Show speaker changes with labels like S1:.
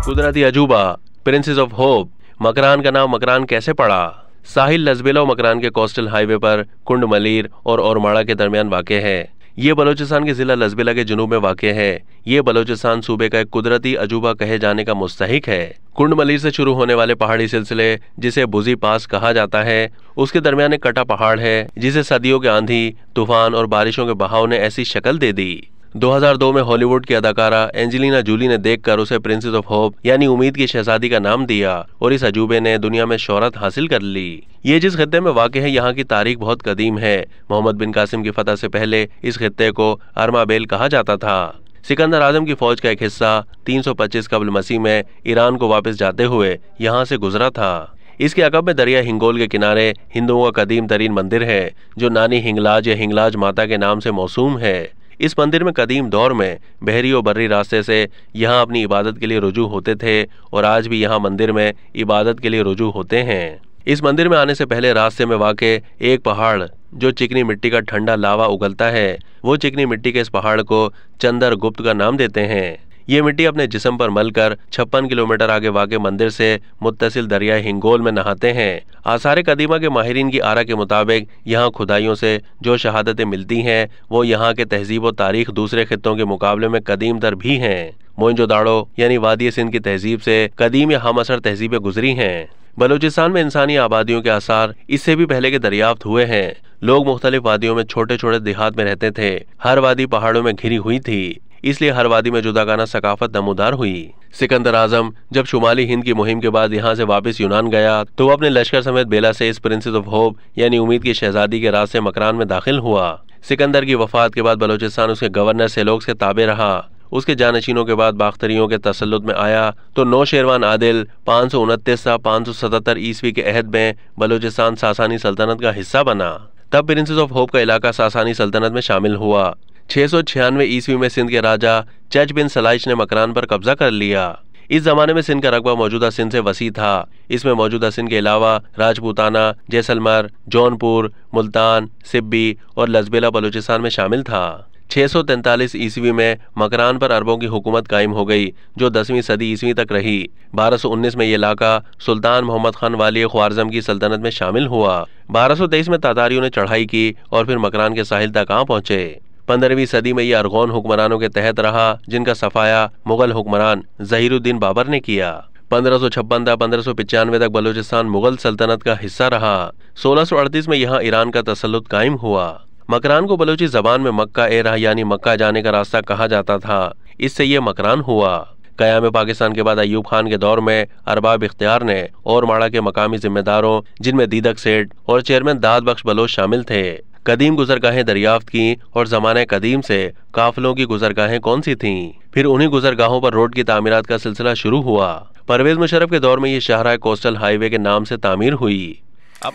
S1: कुदरती अजूबा princess of hope. Makran का नाम मकरान कैसे पड़ा? साहिल लजबेला और मकरान के कोस्टल हाईवे पर कुंड मलीर और ओरमाड़ा के दरमियान वाक़ है। ये बलोचिस्तान के जिला लजबेला के जुनूब में वाक़ है। ये बलोचिस्तान सूबे का एक कुदरती अजूबा कहे जाने का मुस्तहिक है। कुंड मलीर से शुरू होने वाले पहाड़ी सिलसिले, जिसे बुजी पास कहा जाता है, उसके दरमियान एक कटा पहाड़ है जिसे सदियों के आंधी, तूफान और बारिशों के बहाव ने ऐसी शक्ल दे दी। 2002 में हॉलीवुड की अदाकारा एंजेलिना जूली ने देखकर उसे प्रिंसेस ऑफ होप यानी उम्मीद की शहजादी का नाम दिया और इस अजूबे ने दुनिया में शोहरत हासिल कर ली। ये जिस खित्ते में वाक़ है, यहाँ की तारीख बहुत कदीम है। मोहम्मद बिन कासिम की फतह से पहले इस खित्ते को अरमाबेल कहा जाता था। सिकंदर आजम की फौज का एक हिस्सा 325 कबल मसीह में ईरान को वापस जाते हुए यहाँ से गुजरा था। इसके अकब में दरिया हिंगोल के किनारे हिंदुओं का कदीम तरीन मंदिर है जो नानी हिंगलाज या हिंगलाज माता के नाम से मौसूम है। इस मंदिर में कदीम दौर में बहरी और बर्री रास्ते से यहाँ अपनी इबादत के लिए रुजू होते थे और आज भी यहाँ मंदिर में इबादत के लिए रुजू होते हैं। इस मंदिर में आने से पहले रास्ते में वाक़े एक पहाड़ जो चिकनी मिट्टी का ठंडा लावा उगलता है, वो चिकनी मिट्टी के इस पहाड़ को चंदर गुप्त का नाम देते हैं। ये मिट्टी अपने जिस्म पर मलकर 56 किलोमीटर आगे वाक़े मंदिर से मुत्तसिल दरिया हिंगोल में नहाते हैं। आसार कदीमा के माहिरीन की आरा के मुताबिक यहाँ खुदाइयों से जो शहादतें मिलती हैं वो यहाँ के तहजीब और तारीख दूसरे खित्तों के मुकाबले में कदीम तर भी हैं। मोइंजोदाड़ो यानी वादी सिंध की तहजीब से कदीम या हम असर तहजीबें गुजरी हैं। बलूचिस्तान में इंसानी आबादियों के आसार इससे भी पहले के दरियाफ्त हुए हैं। लोग मुख्तलिफ वादियों में छोटे छोटे देहात में रहते थे। हर वादी पहाड़ों में घिरी हुई थी, इसलिए हर वादी में जुदागाना सकाफत नमूदार हुई। सिकंदर आजम जब शुमाली हिंद की मुहिम के बाद यहाँ से वापस यूनान गया तो वो अपने लश्कर समेत बेला से इस प्रिंसेस ऑफ होप यानी उम्मीद की शहजादी के रास्ते मकरान में दाखिल हुआ। सिकंदर की वफात के बाद बलूचिस्तान उसके गवर्नर सेलोक्स के ताबे रहा। उसके जानशीनों के बाद बाख्तरियों के तसल्लुत में आया तो नौशेरवान आदिल 529 से 577 ईस्वी के अहद में बलूचिस्तान सासानी सल्तनत का हिस्सा बना। तब प्रिंसेस ऑफ होप का इलाका सासानी सल्तनत में शामिल हुआ। 696 ईस्वी में सिंध के राजा चच बिन सलाइश ने मकरान पर कब्जा कर लिया। इस जमाने में सिंध का रकबा मौजूदा सिंध से वसी था। इसमें मौजूदा सिंध के अलावा राजपूताना, जैसलमर, जौनपुर, मुल्तान, सिब्बी और लजबेला बलूचिस्तान में शामिल था। 643 ईस्वी में मकरान पर अरबों की हुकूमत कायम हो गई जो 10वीं सदी ईस्वी तक रही। 1219 में ये इलाका सुल्तान मोहम्मद खान वाली ख्वारज़म की सल्तनत में शामिल हुआ। 1223 में तातारियों ने चढ़ाई की और फिर मकरान के साहिल तक आ पहुंचे। 15वीं सदी में ये अरगौन हुक्मरानों के तहत रहा जिनका सफाया मुगल हुक्मरान ज़हीरुद्दीन बाबर ने किया। 1556 से 1595 तक बलूचिस्तान मुगल सल्तनत का हिस्सा रहा। 1638 में यहाँ ईरान का तसल्लुत कायम हुआ। मकरान को बलूची जबान में मक्का ए राह यानी मक्का जाने का रास्ता कहा जाता था, इससे ये मकरान हुआ। क़याम पाकिस्तान के बाद अयूब खान के दौर में अरबाब इख्तियार ने और माड़ा के मकामी जिम्मेदारों जिनमें दीदक सेठ और चेयरमैन दाद बख्श बलोच शामिल थे कदीम गुजरगाहें दरियाफ्त की और ज़माने कदीम से काफिलों की गुजरगाहें कौन सी थीं। फिर उन्हीं गुजरगाहों पर रोड की तामीरात का सिलसिला शुरू हुआ। परवेज मुशर्रफ के दौर में ये शाहराह कोस्टल हाईवे के नाम से तामीर हुई। अब